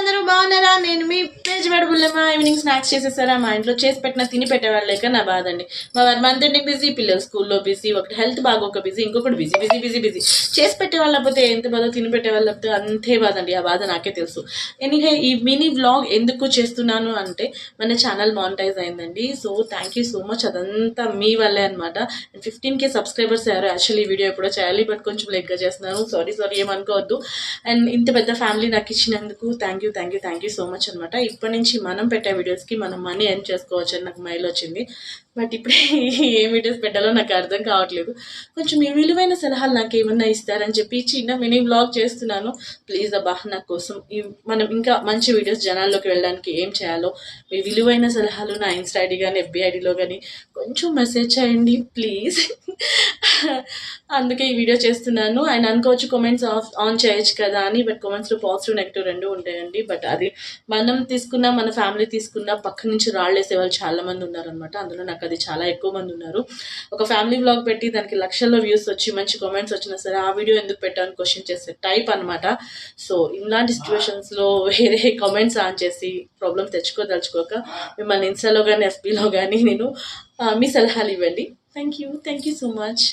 అందరూ బాగున్నారా? నేను మీ పేజ్ బుల్లెమ్మ. ఈవినింగ్ స్నాక్స్ చేసేసారా? మా ఇంట్లో చేసి పెట్టిన తిని పెట్టేవాళ్ళు లేక నా బాధ అండి. మా వారి మంత్ బిజీ, పిల్లలు స్కూల్లో బిజీ, ఒకటి హెల్త్ బాగోక బిజీ, ఇంకొకటి బిజీ బిజీ బిజీ బిజీ. చేసి పెట్టే వాళ్ళు లేకపోతే ఎంత బాధ, తిని పెట్టే వాళ్ళు లేకపోతే అంతే బాధ అండి. ఆ బాధ నాకే తెలుసు. ఎనీహే, ఈ మినీ వ్లాగ్ ఎందుకు చేస్తున్నాను అంటే మన ఛానల్ మానిటైజ్ అయిందండి. So thank you so much. అదంతా మీ వల్లే అనమాట. 15K సబ్స్క్రైబర్స్ అయ్యారు. యాక్చువల్లీ ఈ వీడియో ఎప్పుడో చేయాలి, బట్ కొంచెం లేట్గా చేస్తున్నాను. సారీ ఏమనుకోవద్దు. అండ్ ఇంత పెద్ద ఫ్యామిలీ నాకు ఇచ్చినందుకు థ్యాంక్ యూ సో మచ్ అనమాట. ఇప్పటి నుంచి మనం పెట్టే వీడియోస్కి మనం మనీ ఎర్న్ చేసుకోవచ్చు అని నాకు మైల్ వచ్చింది. బట్ ఇప్పుడే ఏ వీడియోస్ పెట్టాలో నాకు అర్థం కావట్లేదు. కొంచెం మీ విలువైన సలహాలు నాకు ఏమన్నా ఇస్తారని చెప్పి చిన్న మినీ వ్లాగ్ చేస్తున్నాను. ప్లీజ్ అబ్బా, నా కోసం మనం ఇంకా మంచి వీడియోస్ జనాల్లోకి వెళ్ళడానికి ఏం చేయాలో మీ విలువైన సలహాలు నా ఇన్స్టా ఐడి కానీ ఎఫ్బీ ఐడిలో కానీ కొంచెం మెసేజ్ చేయండి ప్లీజ్. అందుకే ఈ వీడియో చేస్తున్నాను. అండ్ అనుకోవచ్చు కామెంట్స్ ఆన్ చేయొచ్చు కదా అని, బట్ కామెంట్స్లో పాజిటివ్ నెగిటివ్ రెండు ఉంటాయండి. బట్ అది మనం తీసుకున్న, మన ఫ్యామిలీ తీసుకున్న, పక్క నుంచి రాళ్ళేసే వాళ్ళు చాలా మంది ఉన్నారనమాట. అందులో నాకు అది చాలా ఎక్కువ మంది ఉన్నారు. ఒక ఫ్యామిలీ వ్లాగ్ పెట్టి దానికి లక్షల్లో వ్యూస్ వచ్చి మంచి కామెంట్స్ వచ్చినా సరే ఆ వీడియో ఎందుకు పెట్టాలని క్వశ్చన్ చేసే టైప్ అనమాట. సో ఇలాంటి సిచ్యువేషన్స్లో వేరే కామెంట్స్ ఆన్ చేసి ప్రాబ్లమ్ తెచ్చుకోదలుచుకోక మిమ్మల్ని ఇన్స్టాలో కానీ ఎఫ్బీలో కానీ నేను మీ సలహాలు ఇవ్వండి. Thank you so much.